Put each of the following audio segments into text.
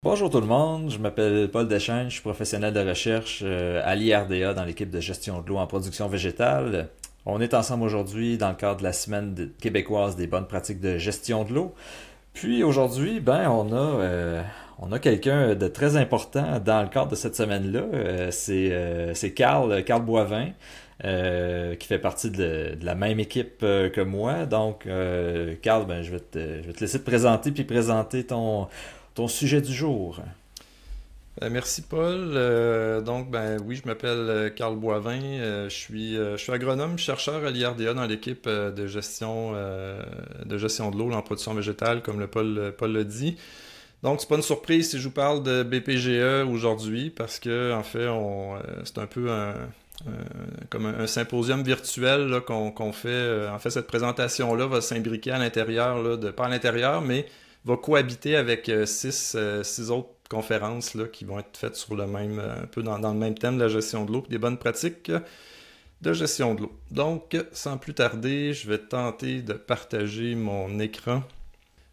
Bonjour tout le monde, je m'appelle Paul Deschênes, je suis professionnel de recherche à l'IRDA dans l'équipe de gestion de l'eau en production végétale. On est ensemble aujourd'hui dans le cadre de la québécoise des bonnes pratiques de gestion de l'eau. Puis aujourd'hui, on a quelqu'un de très important dans le cadre de cette semaine-là. C'est Carl Boivin, qui fait partie de la même équipe que moi. Donc, Carl, je vais te laisser te présenter puis présenter ton sujet du jour. Merci Paul. Oui, je m'appelle Carl Boivin. Je suis agronome, chercheur à l'IRDA dans l'équipe de gestion de l'eau en production végétale, comme Paul l'a dit. Donc, c'est pas une surprise si je vous parle de BPGE aujourd'hui, parce que en fait, c'est un peu comme un symposium virtuel là, qu'on fait. En fait, cette présentation-là va s'imbriquer à l'intérieur, là, pas à l'intérieur, mais va cohabiter avec six autres conférences là, qui vont être faites sur un peu dans le même thème de la gestion de l'eau et des bonnes pratiques de gestion de l'eau. Donc, sans plus tarder, je vais tenter de partager mon écran.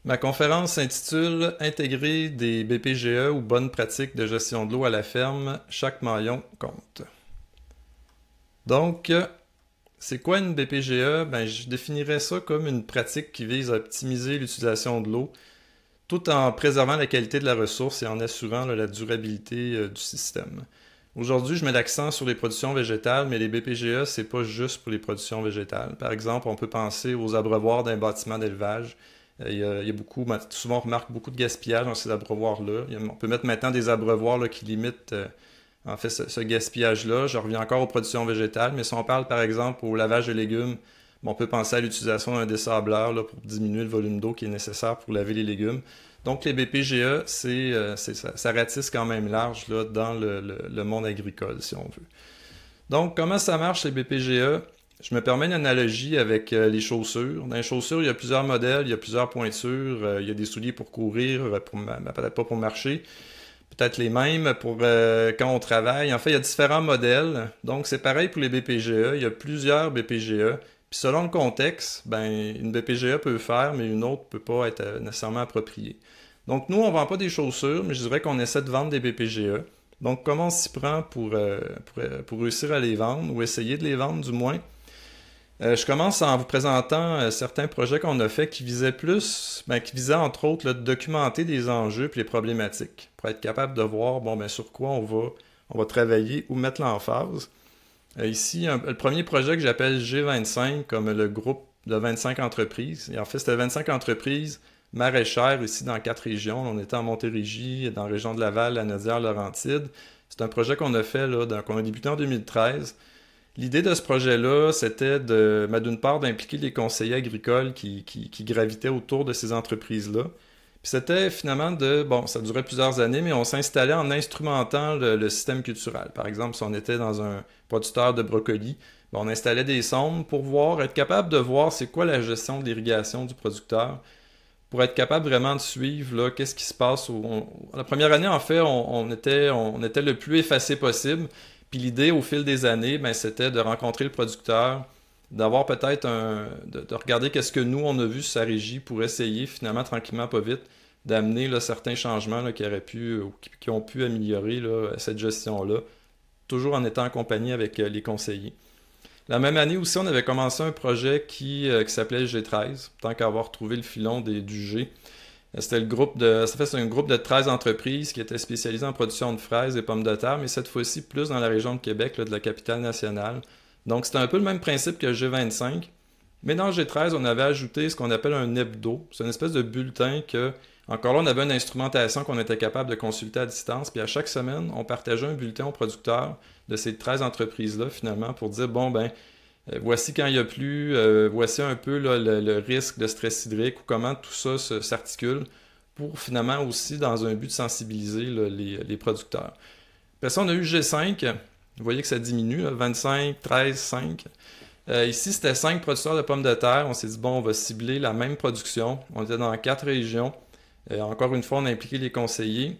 Ma conférence s'intitule Intégrer des BPGE ou bonnes pratiques de gestion de l'eau à la ferme, chaque maillon compte. Donc, c'est quoi une BPGE? Je définirais ça comme une pratique qui vise à optimiser l'utilisation de l'eau tout en préservant la qualité de la ressource et en assurant la durabilité du système. Aujourd'hui, je mets l'accent sur les productions végétales, mais les BPGE, c'est pas juste pour les productions végétales. Par exemple, on peut penser aux abreuvoirs d'un bâtiment d'élevage. Il y a souvent on remarque beaucoup de gaspillage dans ces abreuvoirs-là. On peut mettre maintenant des abreuvoirs là, qui limitent en fait ce gaspillage-là. Je reviens encore aux productions végétales, mais si on parle par exemple au lavage de légumes, on peut penser à l'utilisation d'un dessableur là, pour diminuer le volume d'eau qui est nécessaire pour laver les légumes. Donc les BPGE, ça ratisse quand même large là, dans le monde agricole, si on veut. Donc comment ça marche les BPGE? Je me permets une analogie avec les chaussures. Dans les chaussures, il y a plusieurs modèles, il y a plusieurs pointures, il y a des souliers pour courir, peut-être pas pour marcher, peut-être les mêmes pour quand on travaille. En fait, il y a différents modèles. Donc c'est pareil pour les BPGE, il y a plusieurs BPGE. Puis selon le contexte, une BPGE peut le faire, mais une autre ne peut pas être nécessairement appropriée. Donc nous, on ne vend pas des chaussures, mais je dirais qu'on essaie de vendre des BPGE. Donc comment on s'y prend pour réussir à les vendre, ou essayer de les vendre du moins? Je commence en vous présentant certains projets qu'on a faits qui visaient entre autres de documenter des enjeux et les problématiques, pour être capable de voir sur quoi on va travailler ou mettre l'emphase. Ici, le premier projet que j'appelle G25, comme le groupe de 25 entreprises. Et en fait, c'était 25 entreprises maraîchères ici dans 4 régions. On était en Montérégie, dans la région de Laval, la Naudière, Laurentide. C'est un projet qu'on a fait, là, qu'on a débuté en 2013. L'idée de ce projet-là, c'était d'une part d'impliquer les conseillers agricoles qui gravitaient autour de ces entreprises-là. Puis c'était finalement ça durait plusieurs années, mais on s'installait en instrumentant le système culturel. Par exemple, si on était dans un producteur de brocolis, on installait des sondes pour être capable de voir c'est quoi la gestion de l'irrigation du producteur, pour être capable vraiment de suivre là, qu'est-ce qui se passe. La première année, en fait, on était le plus effacé possible. Puis l'idée, au fil des années, c'était de rencontrer le producteur, d'avoir peut-être de regarder qu'est-ce que nous, on a vu sur sa régie pour essayer, finalement, tranquillement, pas vite, d'amener là, certains changements là, qui ont pu améliorer là, cette gestion-là, toujours en étant accompagné avec les conseillers. La même année aussi, on avait commencé un projet qui s'appelait G13, tant qu'avoir trouvé le filon du G. C'était c'est un groupe de 13 entreprises qui étaient spécialisées en production de fraises et pommes de terre, mais cette fois-ci plus dans la région de Québec, là, de la capitale nationale. Donc c'était un peu le même principe que G25, mais dans G13, on avait ajouté ce qu'on appelle un hebdo. C'est une espèce de bulletin que, encore là, on avait une instrumentation qu'on était capable de consulter à distance, puis à chaque semaine, on partageait un bulletin aux producteurs de ces 13 entreprises-là, finalement, pour dire, voici quand il n'y a plus, voici un peu là, le risque de stress hydrique ou comment tout ça s'articule pour finalement aussi dans un but de sensibiliser là, les producteurs. Après ça, on a eu G5, vous voyez que ça diminue, là, 25, 13, 5. Ici, c'était 5 producteurs de pommes de terre. On s'est dit, on va cibler la même production. On était dans 4 régions. Encore une fois, on a impliqué les conseillers.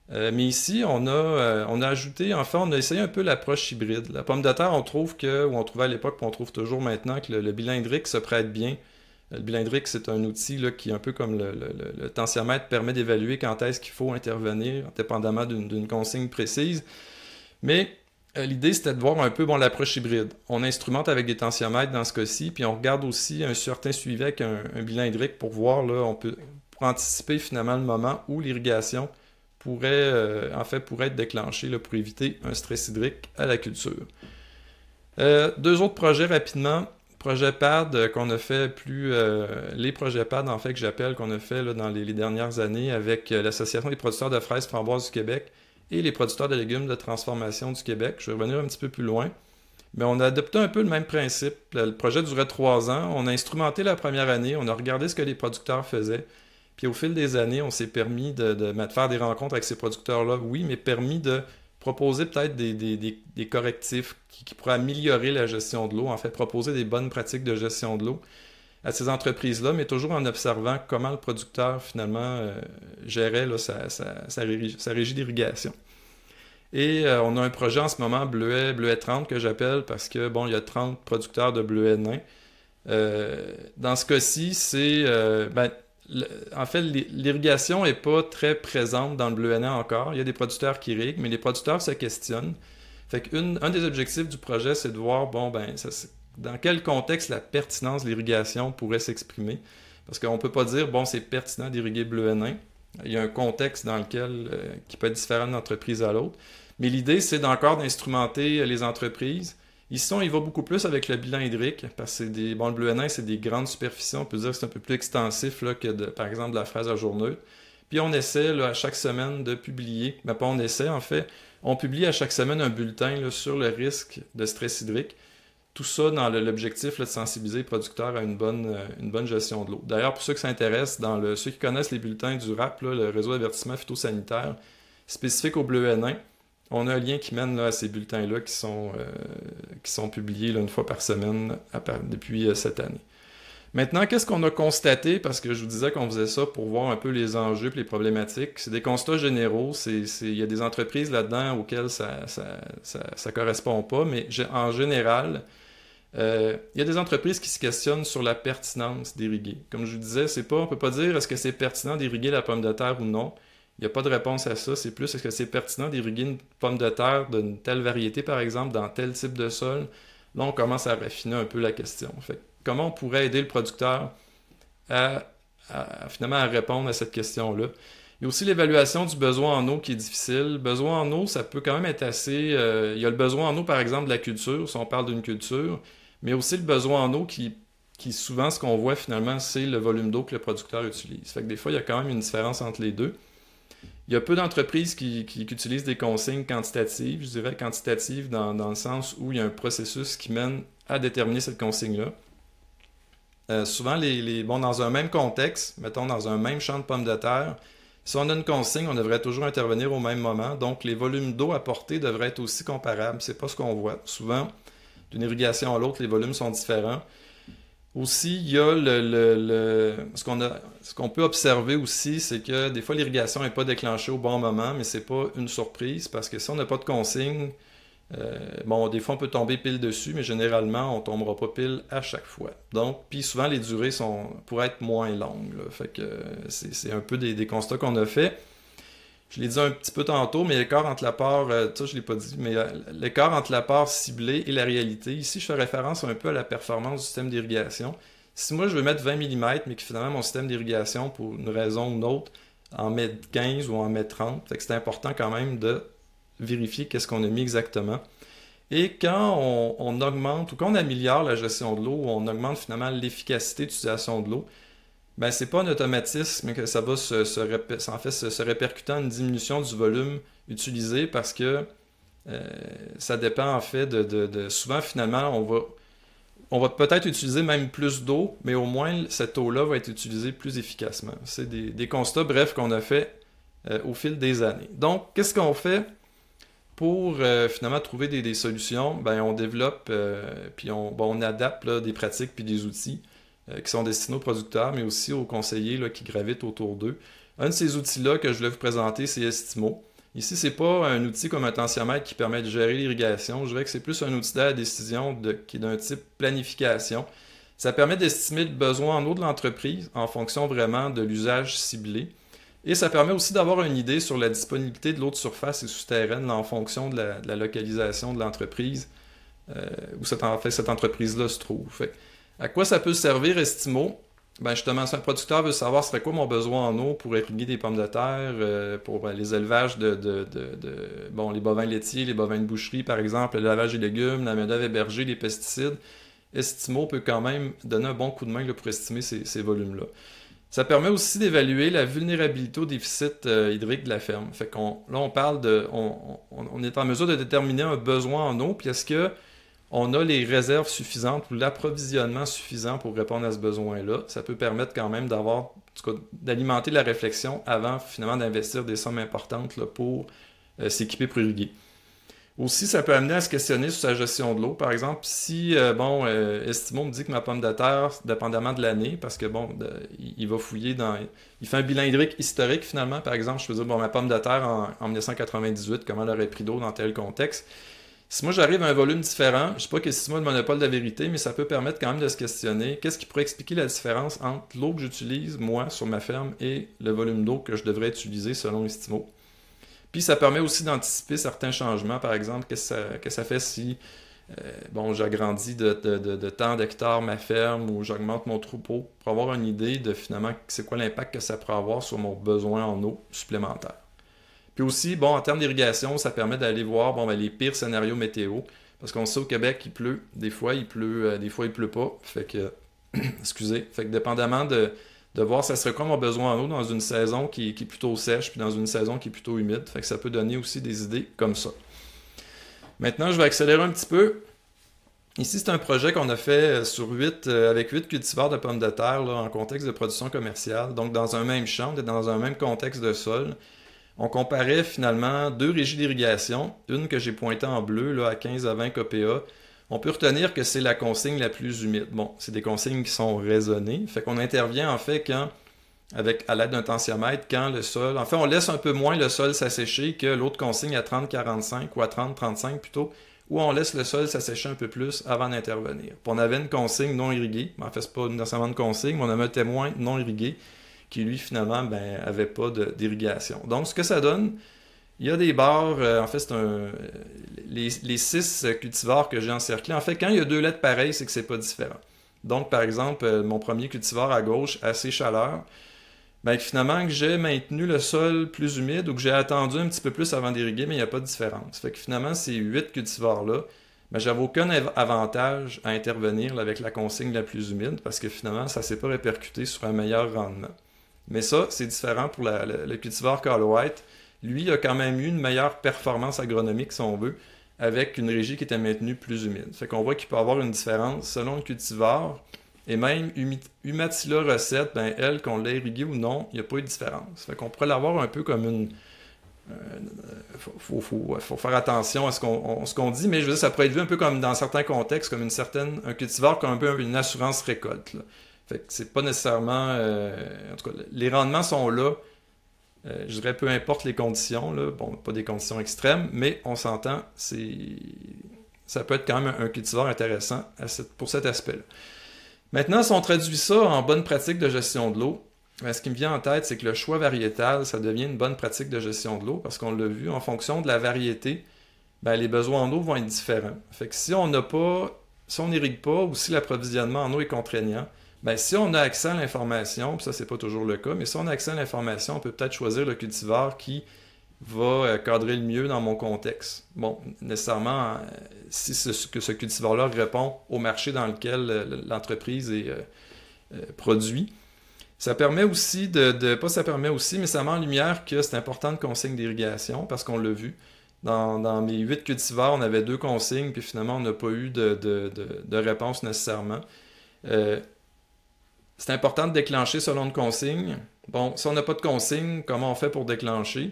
Mais ici, on a ajouté, enfin, on a essayé un peu l'approche hybride. La pomme de terre, on trouvait à l'époque, puis on trouve toujours maintenant que le bilan hydrique se prête bien Le bilan hydrique, c'est un outil là, qui, un peu comme le tensiomètre, permet d'évaluer quand est-ce qu'il faut intervenir, dépendamment d'une consigne précise. Mais l'idée, c'était de voir un peu l'approche hybride. On instrumente avec des tensiomètres dans ce cas-ci, puis on regarde aussi un certain suivi avec un bilan hydrique pour voir, là, pour anticiper finalement le moment où l'irrigation pourrait être déclenchée là, pour éviter un stress hydrique à la culture. Deux autres projets rapidement. Projet PAD qu'on a fait les projets PAD en fait que j'appelle qu'on a fait là, dans les dernières années avec l'Association des producteurs de fraises framboises du Québec et les producteurs de légumes de transformation du Québec. Je vais revenir un petit peu plus loin. Mais on a adopté un peu le même principe. Le projet durait 3 ans. On a instrumenté la première année. On a regardé ce que les producteurs faisaient. Puis au fil des années, on s'est permis de faire des rencontres avec ces producteurs-là, oui, mais permis de proposer peut-être des correctifs qui pourraient améliorer la gestion de l'eau, en fait, proposer des bonnes pratiques de gestion de l'eau à ces entreprises-là, mais toujours en observant comment le producteur, finalement, gérait là, sa régie d'irrigation. Et on a un projet en ce moment, Bleuet 30, que j'appelle, parce que, il y a 30 producteurs de bleuets nains. Dans ce cas-ci, en fait, l'irrigation n'est pas très présente dans le bleuet nain encore. Il y a des producteurs qui irriguent, mais les producteurs se questionnent. Fait un des objectifs du projet, c'est de voir, dans quel contexte la pertinence de l'irrigation pourrait s'exprimer. Parce qu'on ne peut pas dire, c'est pertinent d'irriguer bleuet nain. Il y a un contexte dans lequel qui peut être différent d'une entreprise à l'autre. Mais l'idée, c'est encore d'instrumenter les entreprises. Ici, on y va beaucoup plus avec le bilan hydrique, parce que le bleuet nain, c'est des grandes superficies. On peut dire que c'est un peu plus extensif là, que, par exemple, de la fraise à journeux. Puis on essaie là, à chaque semaine de publier. Mais pas on essaie, en fait. On publie à chaque semaine un bulletin là, sur le risque de stress hydrique. Tout ça dans l'objectif de sensibiliser les producteurs à une bonne gestion de l'eau. D'ailleurs, pour ceux qui s'intéressent, ceux qui connaissent les bulletins du RAP, là, le réseau d'avertissement phytosanitaire, spécifique au bleuet nain, on a un lien qui mène là, à ces bulletins-là qui sont publiés là, une fois par semaine depuis cette année. Maintenant, qu'est-ce qu'on a constaté? Parce que je vous disais qu'on faisait ça pour voir un peu les enjeux et les problématiques. C'est des constats généraux. Il y a des entreprises là-dedans auxquelles ça correspond pas, mais en général, il y a des entreprises qui se questionnent sur la pertinence d'irriguer. Comme je vous disais, on ne peut pas dire est-ce que c'est pertinent d'irriguer la pomme de terre ou non. Il n'y a pas de réponse à ça. C'est plus est-ce que c'est pertinent d'irriguer une pomme de terre d'une telle variété, par exemple, dans tel type de sol. Là, on commence à raffiner un peu la question. Fait, comment on pourrait aider le producteur finalement à répondre à cette question-là? Il y a aussi l'évaluation du besoin en eau qui est difficile. Le besoin en eau, ça peut quand même être assez... il y a le besoin en eau, par exemple, de la culture, si on parle d'une culture, mais aussi le besoin en eau qui souvent, ce qu'on voit finalement, c'est le volume d'eau que le producteur utilise. Fait que des fois, il y a quand même une différence entre les deux. Il y a peu d'entreprises qui utilisent des consignes quantitatives, je dirais quantitatives dans le sens où il y a un processus qui mène à déterminer cette consigne-là. Souvent, dans un même contexte, mettons dans un même champ de pommes de terre, si on a une consigne, on devrait toujours intervenir au même moment, donc les volumes d'eau apportés devraient être aussi comparables. C'est pas ce qu'on voit. Souvent, d'une irrigation à l'autre, les volumes sont différents. Aussi, il y a ce qu'on peut observer aussi, c'est que des fois l'irrigation n'est pas déclenchée au bon moment, mais c'est pas une surprise parce que si on n'a pas de consigne, des fois on peut tomber pile dessus, mais généralement on tombera pas pile à chaque fois. Donc, puis souvent les durées pourraient être moins longues. Là. Fait que c'est un peu des constats qu'on a fait. Je l'ai dit un petit peu tantôt, mais l'écart entre la part, ça je l'ai pas dit, mais l'écart entre la part ciblée et la réalité. Ici, je fais référence un peu à la performance du système d'irrigation. Si moi je veux mettre 20 mm, mais que finalement mon système d'irrigation, pour une raison ou une autre, en met 15 ou en met 30, fait que c'est important quand même de vérifier qu'est-ce qu'on a mis exactement. Et quand on augmente ou quand on améliore la gestion de l'eau, ou on augmente finalement l'efficacité d'utilisation de l'eau, c'est pas un automatisme que ça va se répercuter en une diminution du volume utilisé parce que ça dépend en fait souvent finalement on va peut-être utiliser même plus d'eau, mais au moins cette eau-là va être utilisée plus efficacement. C'est des constats brefs qu'on a fait au fil des années. Donc, qu'est-ce qu'on fait pour finalement trouver des solutions? On développe puis on adapte là, des pratiques puis des outils qui sont destinés aux producteurs, mais aussi aux conseillers là, qui gravitent autour d'eux. Un de ces outils-là que je voulais vous présenter, c'est Estimo. Ici, ce n'est pas un outil comme un tensiomètre qui permet de gérer l'irrigation. Je dirais que c'est plus un outil d'aide à la décision qui est d'un type planification. Ça permet d'estimer le besoin en eau de l'entreprise en fonction vraiment de l'usage ciblé. Et ça permet aussi d'avoir une idée sur la disponibilité de l'eau de surface et souterraine en fonction de la localisation de l'entreprise où cette entreprise-là se trouve. Fait, à quoi ça peut servir Estimo? Ben justement, si un producteur veut savoir serait quoi mon besoin en eau pour irriguer des pommes de terre, pour les élevages bon, les bovins laitiers, les bovins de boucherie par exemple, le lavage des légumes, la main-d'œuvre hébergée, les pesticides, Estimo peut quand même donner un bon coup de main là, pour estimer ces volumes-là. Ça permet aussi d'évaluer la vulnérabilité au déficit hydrique de la ferme. Fait qu'on, là, on parle de. On est en mesure de déterminer un besoin en eau, puis est-ce que on a les réserves suffisantes ou l'approvisionnement suffisant pour répondre à ce besoin-là. Ça peut permettre quand même d'alimenter la réflexion avant finalement d'investir des sommes importantes là, pour s'équiper pour irriguer. Aussi, ça peut amener à se questionner sur sa gestion de l'eau. Par exemple, si, Estimo me dit que ma pomme de terre, dépendamment de l'année, parce que, bon, il va fouiller il fait un bilan hydrique historique, finalement. Par exemple, je peux dire, bon, ma pomme de terre en 1998, comment elle aurait pris d'eau dans tel contexte. Si moi, j'arrive à un volume différent, je ne sais pas que si moi, le monopole de la vérité, mais ça peut permettre quand même de se questionner. Qu'est-ce qui pourrait expliquer la différence entre l'eau que j'utilise, moi, sur ma ferme, et le volume d'eau que je devrais utiliser selon Estimo? Puis ça permet aussi d'anticiper certains changements. Par exemple, qu'est-ce que ça fait si j'agrandis de tant d'hectares ma ferme ou j'augmente mon troupeau pour avoir une idée de finalement c'est quoi l'impact que ça pourrait avoir sur mon besoin en eau supplémentaire. Puis aussi, en termes d'irrigation, ça permet d'aller voir les pires scénarios météo. Parce qu'on sait au Québec, il pleut. Des fois, il pleut, des fois, il pleut pas. Fait que, fait que dépendamment de voir ça serait quoi mon besoin en eau dans une saison qui est plutôt sèche, puis dans une saison qui est plutôt humide. Fait que ça peut donner aussi des idées comme ça. Maintenant, je vais accélérer un petit peu. Ici, c'est un projet qu'on a fait avec 8 cultivars de pommes de terre là, en contexte de production commerciale. Donc, dans un même champ, dans un même contexte de sol. On comparait finalement 2 régies d'irrigation. Une que j'ai pointée en bleu là, à 15 à 20 kPa. On peut retenir que c'est la consigne la plus humide. Bon, c'est des consignes qui sont raisonnées. Fait qu'on intervient en fait à l'aide d'un tensiomètre, quand le sol... En fait, on laisse un peu moins le sol s'assécher que l'autre consigne à 30-45 ou à 30-35 plutôt, où on laisse le sol s'assécher un peu plus avant d'intervenir. Puis on avait une consigne non irriguée. En fait, c'est pas nécessairement une consigne, mais on avait un témoin non irrigué qui, lui, finalement, avait pas d'irrigation. Donc, ce que ça donne... Il y a des barres, en fait, les 6 cultivars que j'ai encerclés. En fait, quand il y a 2 lettres pareilles, c'est que c'est pas différent. Donc, par exemple, mon premier cultivar à gauche, assez chaleur, finalement, que j'ai maintenu le sol plus humide ou que j'ai attendu un petit peu plus avant d'irriguer, mais il n'y a pas de différence. Fait que finalement, ces 8 cultivars-là, j'avais aucun avantage à intervenir là, avec la consigne la plus humide parce que finalement, ça ne s'est pas répercuté sur un meilleur rendement. Mais ça, c'est différent pour le cultivar Carl White. Lui, il a quand même eu une meilleure performance agronomique, si on veut, avec une régie qui était maintenue plus humide. Fait qu'on voit qu'il peut y avoir une différence selon le cultivar. Et même Umatilla recette, elle, qu'on l'a irriguée ou non, il n'y a pas eu de différence. Fait qu'on pourrait l'avoir un peu comme une... faut faire attention à ce qu'on dit, mais je veux dire, ça pourrait être vu un peu comme dans certains contextes, comme un cultivar comme un peu une assurance récolte. Là. Fait que c'est pas nécessairement... en tout cas, les rendements sont là. Je dirais peu importe les conditions, là. Bon, pas des conditions extrêmes, mais on s'entend, ça peut être quand même un cultivar intéressant pour cet aspect-là. Maintenant, si on traduit ça en bonne pratique de gestion de l'eau, ce qui me vient en tête, c'est que le choix variétal, ça devient une bonne pratique de gestion de l'eau, parce qu'on l'a vu, en fonction de la variété, les besoins en eau vont être différents. Fait que si on n'irrigue pas, ou si l'approvisionnement en eau est contraignant, si on a accès à l'information, puis ça, c'est pas toujours le cas, mais si on a accès à l'information, on peut peut-être choisir le cultivar qui va cadrer le mieux dans mon contexte. Bon, nécessairement, si ce cultivar-là répond au marché dans lequel l'entreprise est produit. Ça permet aussi pas ça permet aussi, mais ça met en lumière que c'est important de consignes d'irrigation, parce qu'on l'a vu. Dans mes 8 cultivars, on avait 2 consignes, puis finalement, on n'a pas eu de réponse nécessairement. C'est important de déclencher selon une consigne. Bon, si on n'a pas de consigne, comment on fait pour déclencher?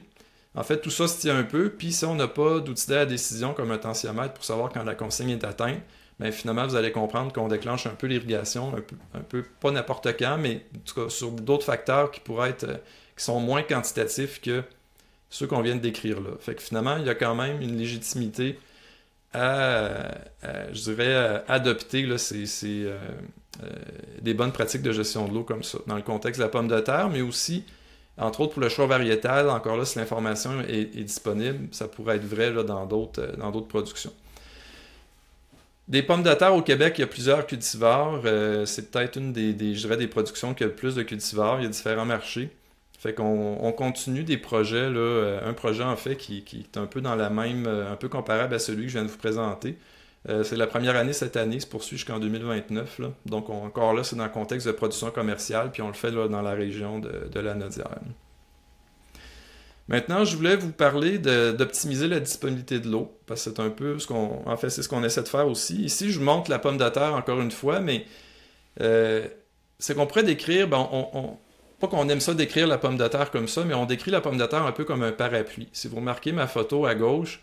En fait, tout ça se tient un peu, puis si on n'a pas d'outil d'aide à décision comme un tensiomètre pour savoir quand la consigne est atteinte, finalement, vous allez comprendre qu'on déclenche un peu l'irrigation, un peu pas n'importe quand, mais en tout cas sur d'autres facteurs qui sont moins quantitatifs que ceux qu'on vient de décrire là. Fait que finalement, il y a quand même une légitimité je dirais, adopter là, des bonnes pratiques de gestion de l'eau comme ça, dans le contexte de la pomme de terre, mais aussi, entre autres, pour le choix variétal. Encore là, si l'information est disponible, ça pourrait être vrai là, dans d'autres productions. Des pommes de terre au Québec, il y a plusieurs cultivars. C'est peut-être une je dirais, des productions qui a le plus de cultivars. Il y a différents marchés. Fait qu'on continue des projets, là, un projet en fait qui est un peu dans la même, un peu comparable à celui que je viens de vous présenter. C'est la première année cette année, se poursuit jusqu'en 2029. Là. Donc encore là, c'est dans le contexte de production commerciale, puis on le fait là, dans la région de la Nodière. Maintenant, je voulais vous parler d'optimiser la disponibilité de l'eau, parce que c'est un peu c'est ce qu'on essaie de faire aussi. Ici, je vous montre la pomme de terre encore une fois, mais c'est qu'on pourrait décrire, pas qu'on aime ça décrire la pomme de terre comme ça, mais on décrit la pomme de terre un peu comme un parapluie. Si vous remarquez ma photo à gauche,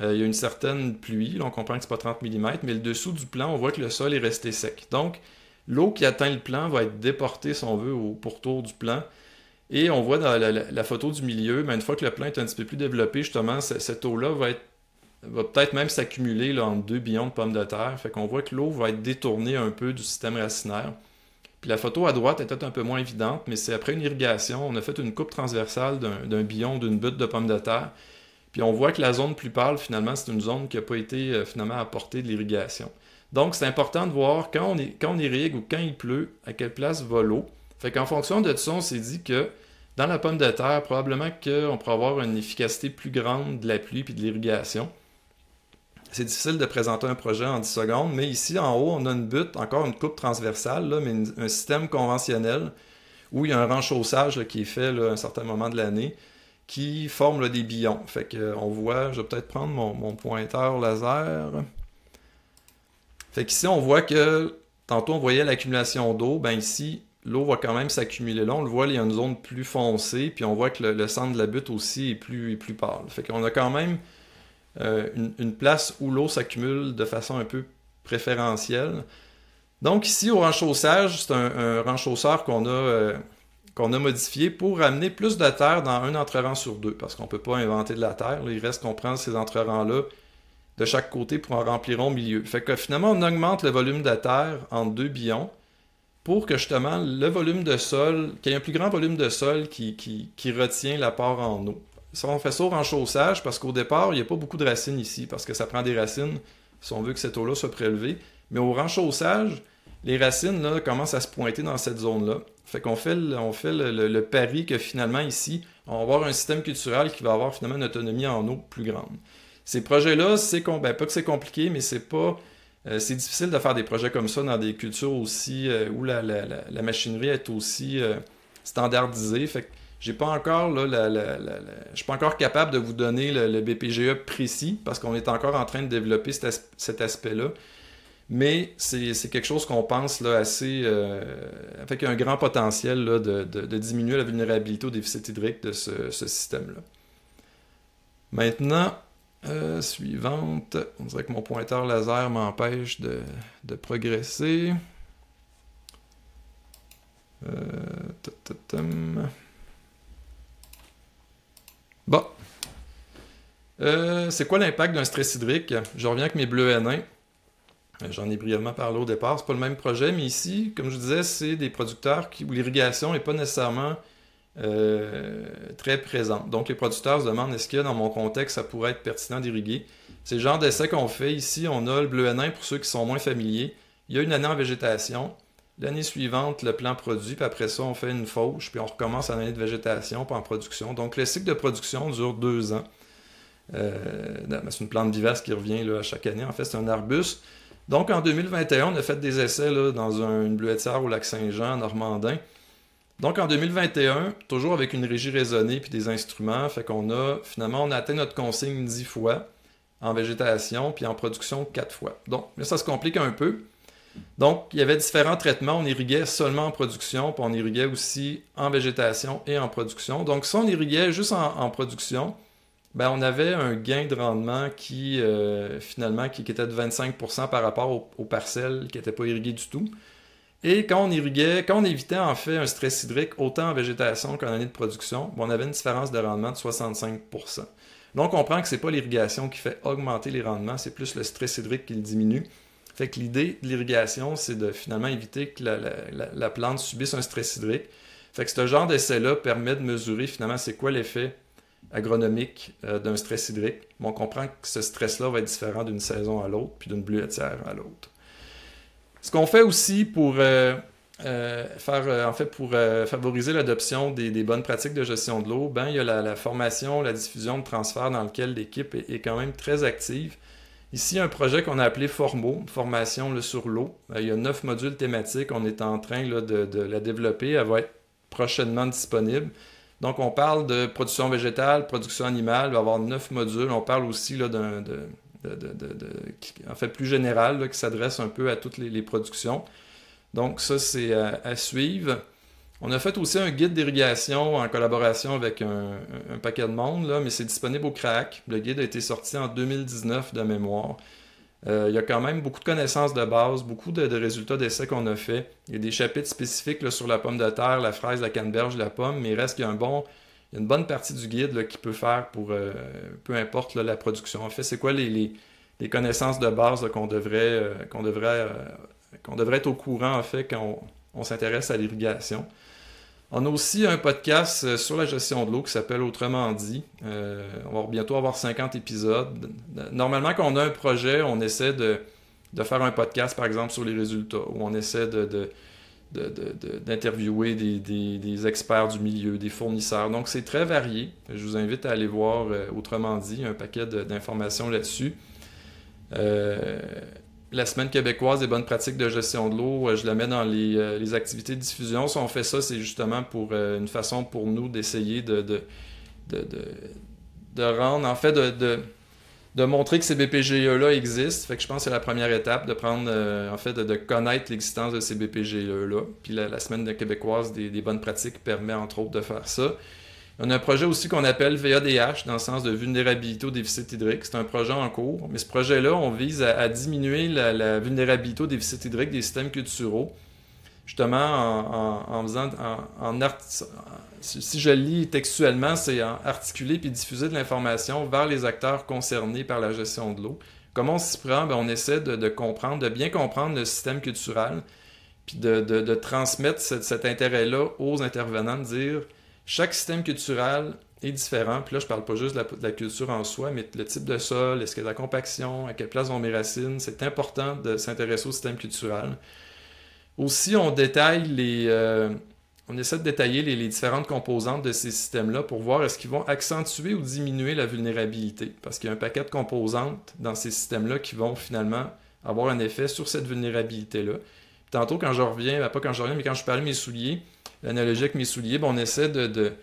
il y a une certaine pluie, là, on comprend que c'est pas 30 mm, mais le dessous du plan, on voit que le sol est resté sec. Donc, l'eau qui atteint le plan va être déportée, si on veut, au pourtour du plan. Et on voit dans la photo du milieu, une fois que le plan est un petit peu plus développé, justement, cette eau-là va peut-être même s'accumuler entre deux billons de pommes de terre. Fait qu'on voit que l'eau va être détournée un peu du système racinaire. Puis la photo à droite est peut-être un peu moins évidente, mais c'est après une irrigation. On a fait une coupe transversale d'un billon, d'une butte de pommes de terre. Puis on voit que la zone plus pâle, finalement, c'est une zone qui n'a pas été finalement apportée de l'irrigation. Donc c'est important de voir quand on irrigue ou quand il pleut, à quelle place va l'eau. Fait qu'en fonction de ça, on s'est dit que dans la pomme de terre, probablement qu'on pourrait avoir une efficacité plus grande de la pluie et de l'irrigation. C'est difficile de présenter un projet en 10 secondes, mais ici en haut, on a une butte, encore une coupe transversale, là, mais un système conventionnel où il y a un renchaussage là, qui est fait là, à un certain moment de l'année qui forme là, des billons. Fait qu'on voit, je vais peut-être prendre mon pointeur laser. Fait qu'ici, on voit que tantôt on voyait l'accumulation d'eau, ici, l'eau va quand même s'accumuler là. On le voit, il y a une zone plus foncée, puis on voit que le centre de la butte aussi est plus pâle. Fait qu'on a quand même une place où l'eau s'accumule de façon un peu préférentielle. Donc ici, au renchaussage, c'est un renchausseur qu'on a modifié pour amener plus de terre dans un entrerang sur deux, parce qu'on ne peut pas inventer de la terre. Là, il reste qu'on prend ces entrerangs-là de chaque côté pour en remplir au milieu. Fait que finalement, on augmente le volume de terre en deux billons, pour que justement le volume de sol, qu'il y ait un plus grand volume de sol qui retient l'apport en eau. Ça, on fait ça au renchaussage parce qu'au départ, il n'y a pas beaucoup de racines ici, parce que ça prend des racines si on veut que cette eau-là soit prélevée. Mais au renchaussage, les racines là, commencent à se pointer dans cette zone-là. Fait qu'on fait le pari que finalement ici, on va avoir un système culturel qui va avoir finalement une autonomie en eau plus grande. Ces projets-là, pas que c'est compliqué, mais c'est difficile de faire des projets comme ça dans des cultures aussi où la machinerie est aussi standardisée. Fait que j'ai pas encore je suis pas encore capable de vous donner le BPGE précis parce qu'on est encore en train de développer cet aspect-là. Mais c'est quelque chose qu'on pense là, assez avec un grand potentiel là, de diminuer la vulnérabilité au déficit hydrique de ce système-là. Maintenant, suivante. On dirait que mon pointeur laser m'empêche de progresser. Bon. C'est quoi l'impact d'un stress hydrique? Je reviens avec mes bleuets nains. J'en ai brièvement parlé au départ. C'est pas le même projet, mais ici, comme je disais, c'est des producteurs où l'irrigation n'est pas nécessairement très présente. Donc les producteurs se demandent est-ce que dans mon contexte ça pourrait être pertinent d'irriguer. C'est le genre d'essai qu'on fait ici. On a le bleuet nain pour ceux qui sont moins familiers. Il y a une année en végétation. L'année suivante, le plant produit, puis après ça, on fait une fauche, puis on recommence l'année de végétation, puis en production. Donc le cycle de production dure 2 ans. C'est une plante vivace qui revient là, à chaque année. En fait, c'est un arbuste. Donc en 2021, on a fait des essais là, dans une bleuetière au lac Saint-Jean, en Normandin. Donc en 2021, toujours avec une régie raisonnée puis des instruments, fait qu'on a finalement on a atteint notre consigne 10 fois en végétation puis en production 4 fois. Donc là, ça se complique un peu. Donc il y avait différents traitements, on irriguait seulement en production, puis on irriguait aussi en végétation et en production. Donc si on irriguait juste en production, on avait un gain de rendement qui finalement qui était de 25% par rapport aux parcelles qui n'étaient pas irriguées du tout. Et quand on évitait en fait un stress hydrique autant en végétation qu'en année de production, on avait une différence de rendement de 65%. Donc on comprend que ce n'est pas l'irrigation qui fait augmenter les rendements, c'est plus le stress hydrique qui le diminue. Fait que l'idée de l'irrigation, c'est de finalement éviter que la plante subisse un stress hydrique. Fait que ce genre d'essai-là permet de mesurer finalement c'est quoi l'effet agronomique d'un stress hydrique. Bon, on comprend que ce stress-là va être différent d'une saison à l'autre, puis d'une bleuetière à l'autre. Ce qu'on fait aussi pour favoriser l'adoption des bonnes pratiques de gestion de l'eau, il y a la formation, la diffusion de transfert dans lequel l'équipe est quand même très active. Ici, un projet qu'on a appelé Formo, formation sur l'eau. Il y a 9 modules thématiques. On est en train de la développer. Elle va être prochainement disponible. Donc, on parle de production végétale, production animale. Il va y avoir 9 modules. On parle aussi plus général, qui s'adresse un peu à toutes les productions. Donc, ça, c'est à suivre. On a fait aussi un guide d'irrigation en collaboration avec un paquet de monde, mais c'est disponible au CRAC. Le guide a été sorti en 2019 de mémoire. Il y a quand même beaucoup de connaissances de base, beaucoup de résultats d'essais qu'on a fait. Il y a des chapitres spécifiques sur la pomme de terre, la fraise, la canneberge, la pomme, mais il reste qu'il y a une bonne partie du guide qui peut faire pour peu importe la production. En fait, c'est quoi les connaissances de base qu'on devrait être au courant en fait quand on s'intéresse à l'irrigation. On a aussi un podcast sur la gestion de l'eau qui s'appelle Autrement dit. On va bientôt avoir 50 épisodes. Normalement, quand on a un projet, on essaie de faire un podcast, par exemple, sur les résultats, où on essaie d'interviewer des experts du milieu, des fournisseurs. Donc, c'est très varié. Je vous invite à aller voir Autrement dit, un paquet d'informations là-dessus. La Semaine québécoise des bonnes pratiques de gestion de l'eau, je la mets dans les activités de diffusion. Si on fait ça, c'est justement pour une façon pour nous d'essayer de rendre, en fait, de montrer que ces BPGE-là existent. Fait que je pense que c'est la première étape de prendre, de connaître l'existence de ces BPGE-là. Puis la Semaine québécoise des bonnes pratiques permet, entre autres, de faire ça. On a un projet aussi qu'on appelle VADH, dans le sens de vulnérabilité au déficit hydrique. C'est un projet en cours, mais ce projet-là, on vise à diminuer la vulnérabilité au déficit hydrique des systèmes culturaux, justement en faisant... si je le lis textuellement, c'est articuler puis diffuser de l'information vers les acteurs concernés par la gestion de l'eau. Comment on s'y prend? On essaie de comprendre, de bien comprendre le système culturel, puis de transmettre cet intérêt-là aux intervenants, de dire... Chaque système culturel est différent. Puis là, je parle pas juste de la culture en soi, mais le type de sol, est-ce qu'il y a de la compaction, à quelle place vont mes racines. C'est important de s'intéresser au système culturel. Aussi, on essaie de détailler les différentes composantes de ces systèmes-là pour voir est-ce qu'ils vont accentuer ou diminuer la vulnérabilité. Parce qu'il y a un paquet de composantes dans ces systèmes-là qui vont finalement avoir un effet sur cette vulnérabilité-là. Tantôt, quand je reviens, mais quand je parlais de mes souliers, l'analogie avec mes souliers, on essaie de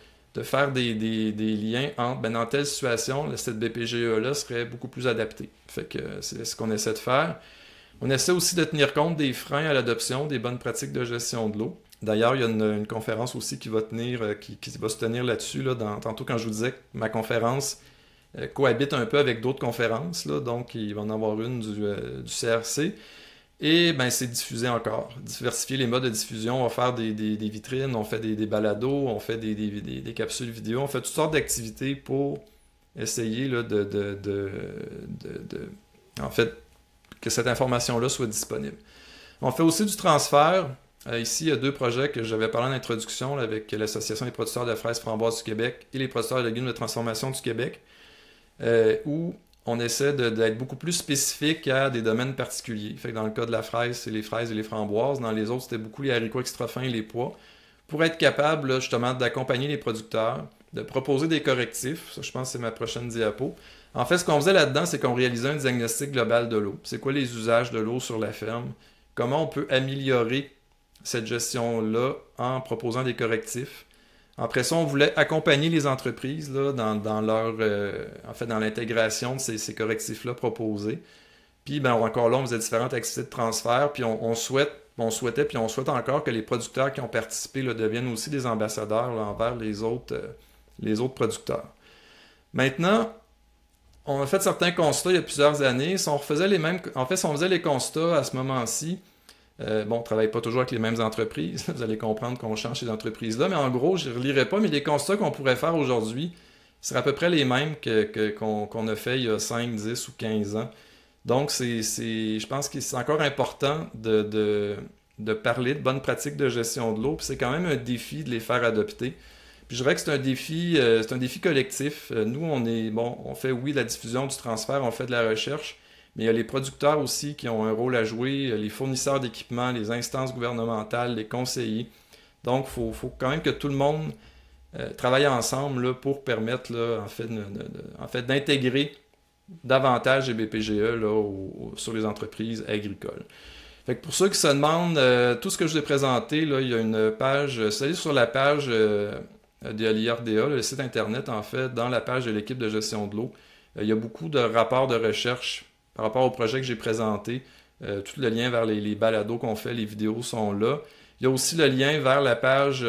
faire des liens entre, dans telle situation, cette BPGE-là serait beaucoup plus adaptée. Fait que c'est ce qu'on essaie de faire. On essaie aussi de tenir compte des freins à l'adoption des bonnes pratiques de gestion de l'eau. D'ailleurs, il y a une conférence aussi qui va se tenir là-dessus. Tantôt, quand je vous disais que ma conférence cohabite un peu avec d'autres conférences, donc il va en avoir une du CRC. Et c'est diffusé encore. Diversifier les modes de diffusion. On va faire des vitrines, on fait des balados, on fait des capsules vidéo, on fait toutes sortes d'activités pour essayer en fait, que cette information-là soit disponible. On fait aussi du transfert. Ici, il y a 2 projets que j'avais parlé en introduction avec l'Association des producteurs de fraises framboises du Québec et les producteurs de légumes de transformation du Québec, où on essaie d'être beaucoup plus spécifique à des domaines particuliers. Fait que dans le cas de la fraise, c'est les fraises et les framboises. Dans les autres, c'était beaucoup les haricots extra fins et les pois. Pour être capable, justement, d'accompagner les producteurs, de proposer des correctifs. Ça, je pense que c'est ma prochaine diapo. En fait, ce qu'on faisait là-dedans, c'est qu'on réalisait un diagnostic global de l'eau. C'est quoi les usages de l'eau sur la ferme? Comment on peut améliorer cette gestion-là en proposant des correctifs? Après ça, on voulait accompagner les entreprises dans l'intégration de ces correctifs-là proposés. Puis, encore là, on faisait différentes activités de transfert, puis on souhaite encore que les producteurs qui ont participé deviennent aussi des ambassadeurs envers les autres producteurs. Maintenant, on a fait certains constats il y a plusieurs années. Si on faisait les constats à ce moment-ci, on ne travaille pas toujours avec les mêmes entreprises. Vous allez comprendre qu'on change ces entreprises-là. Mais en gros, je ne relirai pas, mais les constats qu'on pourrait faire aujourd'hui seraient à peu près les mêmes qu'on a fait il y a 5, 10 ou 15 ans. Donc, je pense que c'est encore important de parler de bonnes pratiques de gestion de l'eau, puis c'est quand même un défi de les faire adopter. Puis je dirais que c'est un défi collectif. Nous, on fait, oui, la diffusion du transfert, on fait de la recherche, mais il y a les producteurs aussi qui ont un rôle à jouer, les fournisseurs d'équipements, les instances gouvernementales, les conseillers. Donc, il faut quand même que tout le monde travaille ensemble là, pour permettre là, en fait, d'intégrer davantage les BPGE là, sur les entreprises agricoles. Fait que pour ceux qui se demandent, tout ce que je vous ai présenté, là, il y a une page, c'est sur la page de l'IRDA, le site internet en fait, dans la page de l'équipe de gestion de l'eau. Il y a beaucoup de rapports de recherche par rapport au projet que j'ai présenté. Tout le lien vers les balados qu'on fait, les vidéos sont là. Il y a aussi le lien vers la page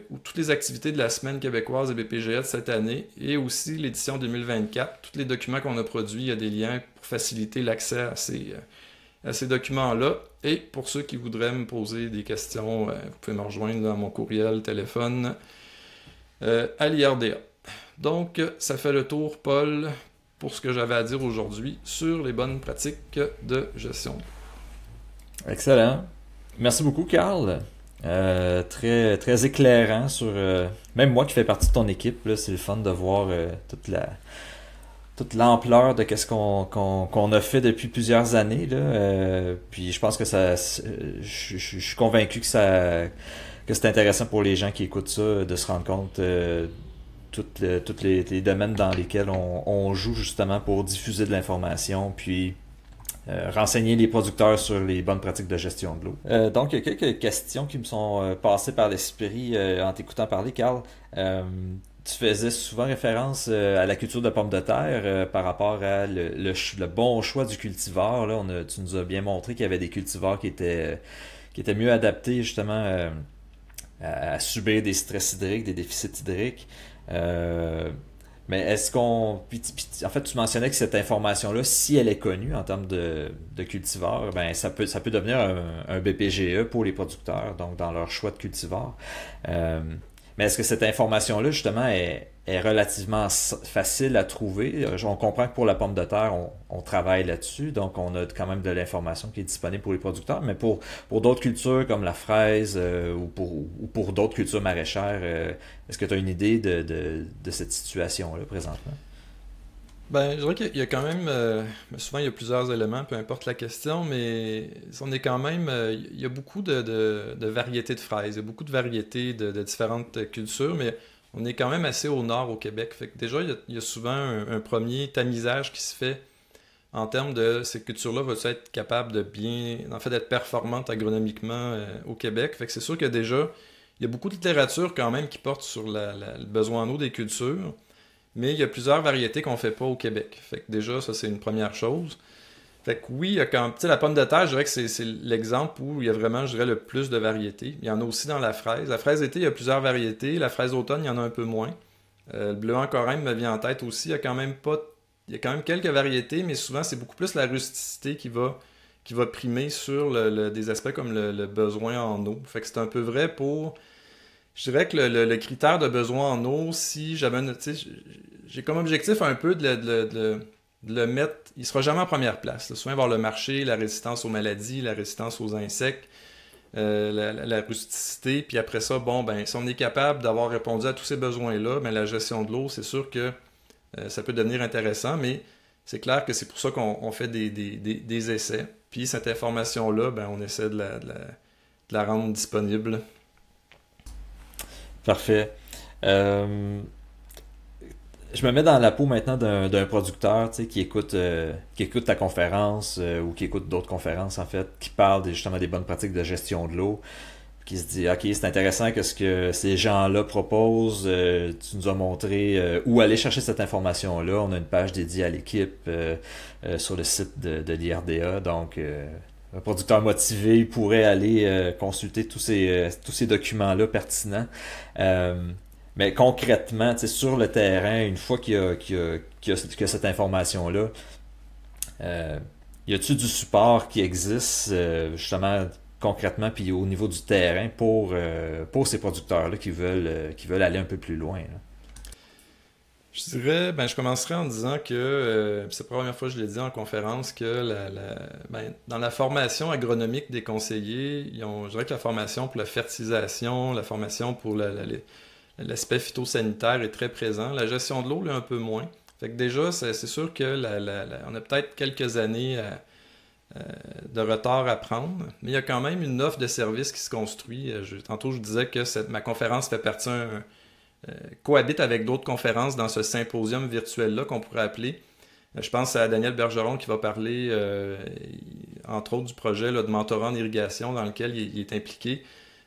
où toutes les activités de la Semaine québécoise des BPGE de cette année et aussi l'édition 2024. Tous les documents qu'on a produits, il y a des liens pour faciliter l'accès à ces documents-là. Et pour ceux qui voudraient me poser des questions, vous pouvez me rejoindre dans mon courriel, téléphone, à l'IRDA. Donc, ça fait le tour, Paul, pour ce que j'avais à dire aujourd'hui sur les bonnes pratiques de gestion. Excellent. Merci beaucoup, Carl. Très, très éclairant sur... même moi qui fais partie de ton équipe, là, c'est le fun de voir toute l'ampleur de qu'est-ce qu'on a fait depuis plusieurs années. Là. Puis je pense que je suis convaincu que c'est intéressant pour les gens qui écoutent ça de se rendre compte tous les domaines dans lesquels on joue justement pour diffuser de l'information, puis renseigner les producteurs sur les bonnes pratiques de gestion de l'eau. Donc, il y a quelques questions qui me sont passées par l'esprit en t'écoutant parler, Carl. Tu faisais souvent référence à la culture de pommes de terre par rapport à le bon choix du cultivar. Là, tu nous as bien montré qu'il y avait des cultivars qui étaient mieux adaptés justement à subir des stress hydriques, des déficits hydriques. Mais est-ce qu'on... En fait, tu mentionnais que cette information-là, si elle est connue en termes de cultivar, ben ça peut devenir un BPGE pour les producteurs, donc dans leur choix de cultivar. Mais est-ce que cette information-là, justement, est relativement facile à trouver? On comprend que pour la pomme de terre, on travaille là-dessus, donc on a quand même de l'information qui est disponible pour les producteurs, mais pour d'autres cultures comme la fraise ou pour d'autres cultures maraîchères, est-ce que tu as une idée de cette situation-là présentement? Ben, je dirais qu'il y a quand même, souvent il y a plusieurs éléments, peu importe la question, mais on est quand même, il y a beaucoup de variétés de fraises, il y a beaucoup de variétés de différentes cultures, mais on est quand même assez au nord au Québec. Fait que déjà, il y a souvent un premier tamisage qui se fait en termes de ces cultures-là vont être capables d'être performantes agronomiquement au Québec. Fait que c'est sûr que déjà, il y a beaucoup de littérature quand même qui porte sur le besoin en eau des cultures. Mais il y a plusieurs variétés qu'on ne fait pas au Québec. Fait que déjà, ça, c'est une première chose. Fait que oui, il y a la pomme de terre, je dirais que c'est l'exemple où il y a vraiment, je dirais, le plus de variétés. Il y en a aussi dans la fraise. La fraise d'été, il y a plusieurs variétés. La fraise d'automne, il y en a un peu moins. Le bleuet en Corrèmes me vient en tête aussi. Il y a quand même quelques variétés, mais souvent, c'est beaucoup plus la rusticité qui va primer sur des aspects comme le besoin en eau. Fait que c'est un peu vrai pour... Je dirais que le critère de besoin en eau, si j'avais j'ai comme objectif un peu de le mettre, il sera jamais en première place. Là. Souvent, voir le marché, la résistance aux maladies, la résistance aux insectes, la rusticité, puis après ça, si on est capable d'avoir répondu à tous ces besoins-là, la gestion de l'eau, c'est sûr que ça peut devenir intéressant, mais c'est clair que c'est pour ça qu'on fait des essais. Puis cette information-là, on essaie de la rendre disponible. Parfait. Je me mets dans la peau maintenant d'un producteur qui écoute ta conférence ou qui écoute d'autres conférences en fait, qui parle justement des bonnes pratiques de gestion de l'eau, qui se dit ok, c'est intéressant que ce que ces gens-là proposent, tu nous as montré où aller chercher cette information-là. On a une page dédiée à l'équipe sur le site de l'IRDA, donc un producteur motivé pourrait aller consulter tous ces documents-là pertinents. Mais concrètement, sur le terrain, une fois qu'il y a cette information-là, y a-t-il du support qui existe justement concrètement puis au niveau du terrain pour ces producteurs-là qui veulent aller un peu plus loin là? Je dirais, ben, je commencerai en disant que, c'est la première fois que je l'ai dit en conférence, que ben, dans la formation agronomique des conseillers, je dirais que la formation pour la fertilisation, la formation pour l'aspect phytosanitaire est très présent. La gestion de l'eau, là, un peu moins. Fait que déjà, c'est sûr que on a peut-être quelques années de retard à prendre, mais il y a quand même une offre de services qui se construit. Tantôt, je disais que ma conférence fait partie cohabite avec d'autres conférences dans ce symposium virtuel-là qu'on pourrait appeler. Je pense à Daniel Bergeron qui va parler, entre autres, du projet là, de mentorat en irrigation dans lequel il est impliqué,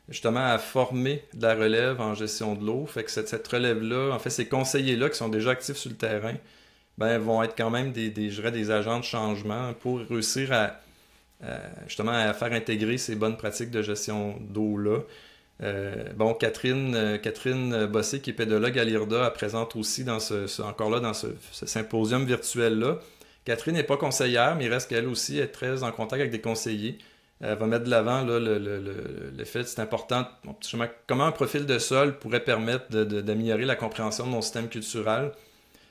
justement à former de la relève en gestion de l'eau. Fait que cette relève-là, en fait, ces conseillers-là qui sont déjà actifs sur le terrain, ben, vont être quand même je dirais, des agents de changement pour réussir justement à faire intégrer ces bonnes pratiques de gestion d'eau-là. Bon, Catherine Bossé, qui est pédologue à l'IRDA, elle présente aussi encore là dans ce symposium virtuel-là. Catherine n'est pas conseillère, mais il reste qu'elle aussi est très en contact avec des conseillers. Elle va mettre de l'avant là, le fait que c'est important, justement, comment un profil de sol pourrait permettre d'améliorer la compréhension de mon système culturel.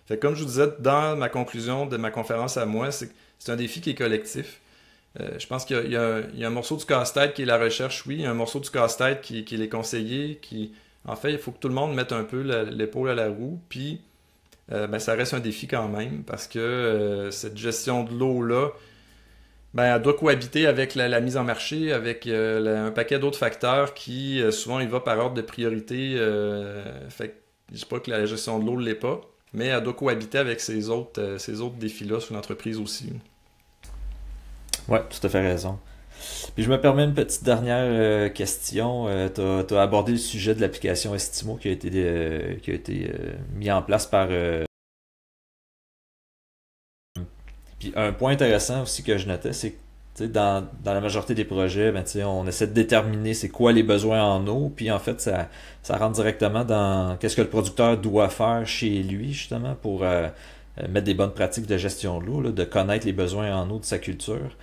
Fait que comme je vous disais dans ma conclusion de ma conférence à moi, c'est un défi qui est collectif. Je pense qu'il y a un morceau du casse-tête qui est la recherche, oui. Il y a un morceau du casse-tête qui est les conseillers. En fait, il faut que tout le monde mette un peu l'épaule à la roue. Puis, ben, ça reste un défi quand même parce que cette gestion de l'eau-là, ben, elle doit cohabiter avec la mise en marché, avec un paquet d'autres facteurs qui, souvent, il va par ordre de priorité. Fait que je ne dis pas que la gestion de l'eau ne l'est pas, mais elle doit cohabiter avec ces autres défis-là sur l'entreprise aussi. Ouais, tout à fait raison. Puis je me permets une petite dernière question. Tu as abordé le sujet de l'application Estimo qui a été mis en place par... Puis un point intéressant aussi que je notais, c'est que dans la majorité des projets, ben, on essaie de déterminer c'est quoi les besoins en eau, puis en fait, ça rentre directement dans qu'est-ce que le producteur doit faire chez lui, justement, pour mettre des bonnes pratiques de gestion de l'eau, là, de connaître les besoins en eau de sa culture.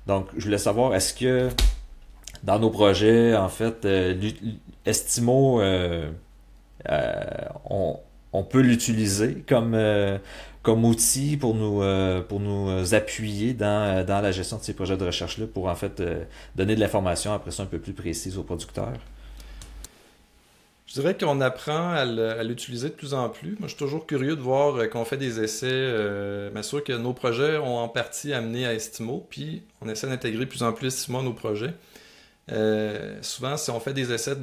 Donc, je voulais savoir, est-ce que dans nos projets, en fait, Estimo, on peut l'utiliser comme outil pour nous appuyer dans la gestion de ces projets de recherche-là pour en fait donner de l'information après ça un peu plus précise aux producteurs? Je dirais qu'on apprend à l'utiliser de plus en plus. Moi, je suis toujours curieux de voir qu'on fait des essais. M'assurer que nos projets ont en partie amené à Estimo, puis on essaie d'intégrer de plus en plus Estimo à nos projets. Souvent, si on fait des essais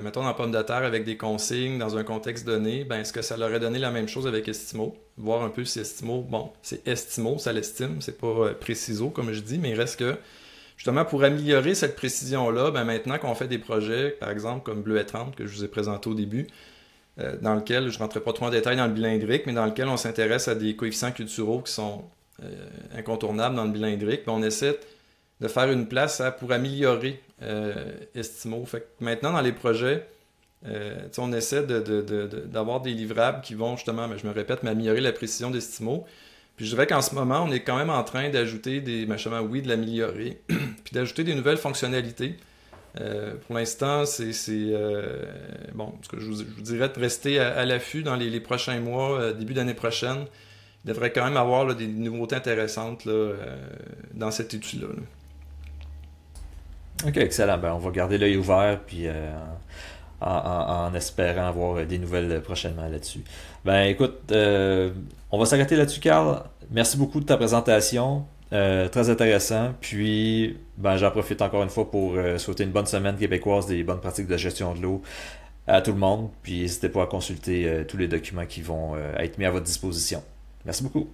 mettons, dans pomme de terre avec des consignes dans un contexte donné, ben, est-ce que ça leur aurait donné la même chose avec Estimo? Voir un peu si Estimo, bon, c'est Estimo, ça l'estime, c'est pas préciso comme je dis, mais il reste que, justement, pour améliorer cette précision-là, ben, maintenant qu'on fait des projets, par exemple, comme Bleuet 30, que je vous ai présenté au début, dans lequel, je ne rentrerai pas trop en détail dans le bilan hydrique, mais dans lequel on s'intéresse à des coefficients culturaux qui sont incontournables dans le bilan hydrique, ben, on essaie de faire une place pour améliorer Estimo. Fait que maintenant, dans les projets, on essaie d'avoir des livrables qui vont justement, je me répète, m'améliorer la précision d'Estimo. Puis je dirais qu'en ce moment, on est quand même en train d'ajouter oui, de l'améliorer, puis d'ajouter des nouvelles fonctionnalités. Pour l'instant, bon, je vous dirais de rester à l'affût dans les prochains mois, début d'année prochaine. Il devrait quand même avoir là, des nouveautés intéressantes là, dans cet outil-là. Ok, excellent. Ben, on va garder l'œil ouvert, puis en espérant avoir des nouvelles prochainement là-dessus. Ben écoute, on va s'arrêter là-dessus, Carl. Merci beaucoup de ta présentation. Très intéressant. Puis, ben, j'en profite encore une fois pour souhaiter une bonne semaine québécoise des bonnes pratiques de gestion de l'eau à tout le monde. Puis, n'hésitez pas à consulter tous les documents qui vont être mis à votre disposition. Merci beaucoup.